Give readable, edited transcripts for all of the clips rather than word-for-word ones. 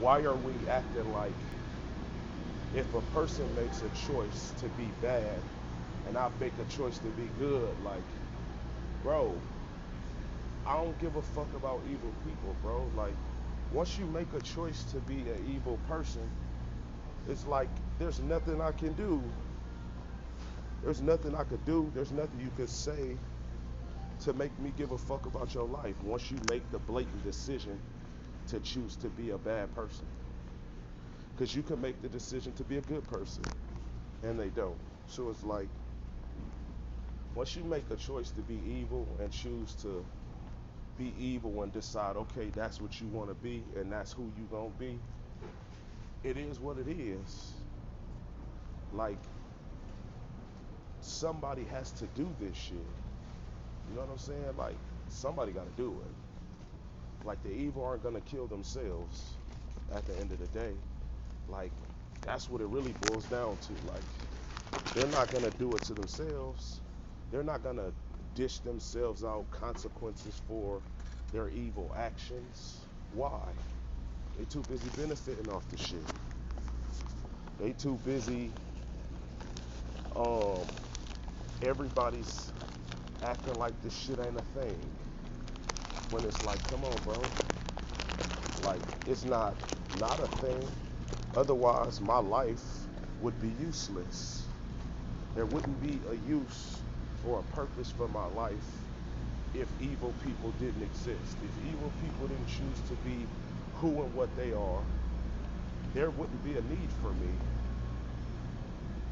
Why are we acting like if a person makes a choice to be bad and I make a choice to be good, like, bro, I don't give a fuck about evil people, bro. Like, once you make a choice to be an evil person, it's like there's nothing I can do. There's nothing I could do. There's nothing you could say to make me give a fuck about your life once you make the blatant decision to choose to be a bad person. Because you can make the decision to be a good person, and they don't. So it's like, once you make a choice to be evil and choose to be evil and decide, okay, that's what you want to be and that's who you gonna be, it is what it is. Like, somebody has to do this shit. You know what I'm saying? Like, somebody got to do it. Like, the evil aren't gonna kill themselves at the end of the day. Like, that's what it really boils down to. Like, they're not gonna do it to themselves. They're not gonna dish themselves out consequences for their evil actions. Why? They too busy benefiting off the shit. They too busy. Um, everybody's acting like this shit ain't a thing. When it's like, come on, bro. Like, it's not a thing. Otherwise, my life would be useless. There wouldn't be a use or a purpose for my life if evil people didn't exist. If evil people didn't choose to be who and what they are, there wouldn't be a need for me.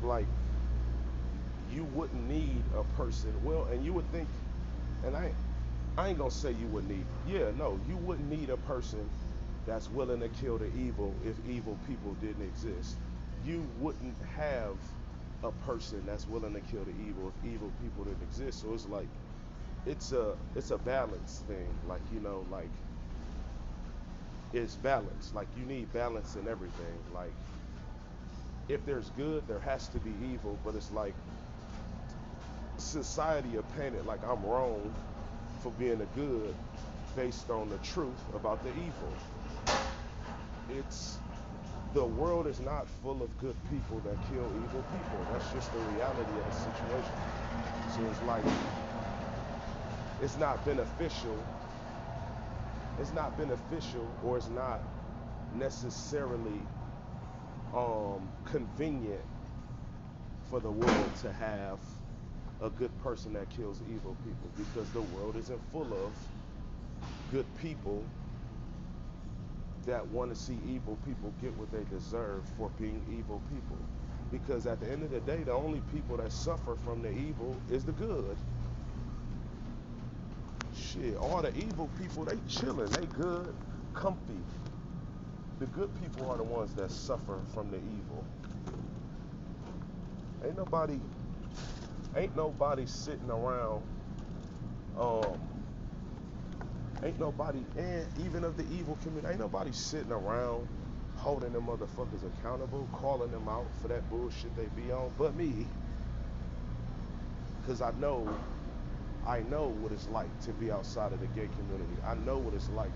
Like, you wouldn't need a person. Well, and you would think, and I ain't gonna say you would need. Yeah, no, you wouldn't need a person that's willing to kill the evil if evil people didn't exist. You wouldn't have a person that's willing to kill the evil if evil people didn't exist. So it's like, it's a balance thing. Like, like, it's balance. Like, you need balance in everything. Like, if there's good, there has to be evil. But it's like, society will paint it like I'm wrong for being a good based on the truth about the evil. It's The world is not full of good people that kill evil people. That's just the reality of the situation. So it's like, it's not beneficial. It's not beneficial, or it's not necessarily convenient for the world to have a good person that kills evil people, because the world isn't full of good people that want to see evil people get what they deserve for being evil people. Because at the end of the day, the only people that suffer from the evil is the good. Shit, all the evil people, they chilling, they good, comfy. The good people are the ones that suffer from the evil. Ain't nobody, ain't nobody sitting around, um, ain't nobody, and even of the evil community, ain't nobody sitting around holding them motherfuckers accountable, calling them out for that bullshit they be on, but me. Cause I know what it's like to be outside of the gay community. I know what it's like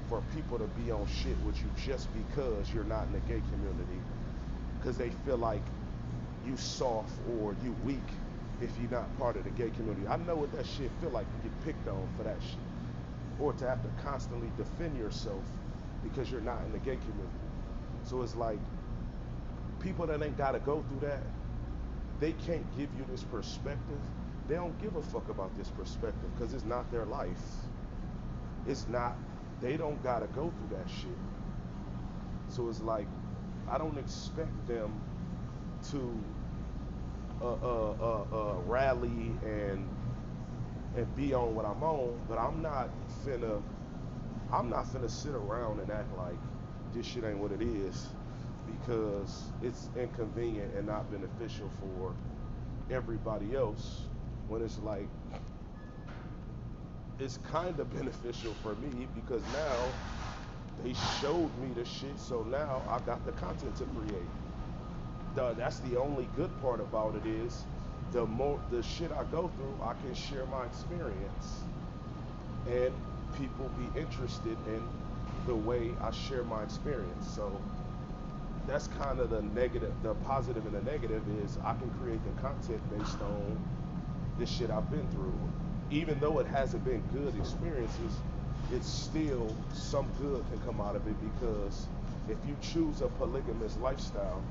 for people to be on shit with you just because you're not in the gay community. Because they feel like you soft or you weak if you're not part of the gay community. I know what that shit feel like to get picked on for that shit. Or to have to constantly defend yourself because you're not in the gay community. So it's like, people that ain't gotta go through that, they can't give you this perspective. They don't give a fuck about this perspective because it's not their life. It's not, they don't gotta go through that shit. So it's like, I don't expect them to rally and be on what I'm on, but finna I'm not finna sit around and act like this shit ain't what it is because it's inconvenient and not beneficial for everybody else, when it's like, it's kind of beneficial for me because now they showed me the shit, so now I got the content to create. That's the only good part about it is the shit I go through, I can share my experience and people be interested in the way I share my experience. So that's kind of the negative. The positive and the negative is I can create the content based on this shit I've been through. Even though it hasn't been good experiences, it's still some good can come out of it, because if you choose a polygamous lifestyle,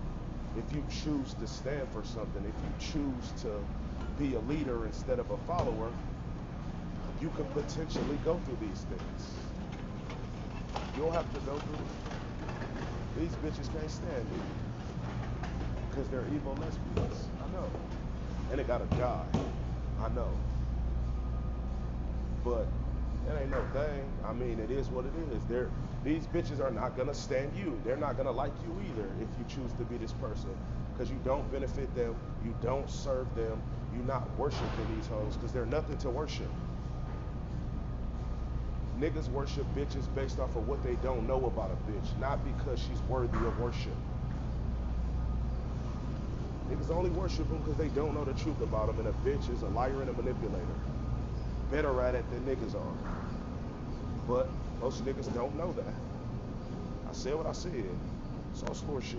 if you choose to stand for something, if you choose to be a leader instead of a follower, you can potentially go through these things. You don't have to go through it. These bitches can't stand me because they're evil lesbians. I know. And they got a guy. I know. But it ain't no thing. I mean, it is what it is. These bitches are not gonna stand you. They're not gonna like you either if you choose to be this person, because you don't benefit them, you don't serve them, you're not worshiping these hoes, because they're nothing to worship. Niggas worship bitches based off of what they don't know about a bitch, not because she's worthy of worship. Niggas only worship them because they don't know the truth about them, and a bitch is a liar and a manipulator. Better at it than niggas are. But most niggas don't know that. I said what I said. It's all store shit.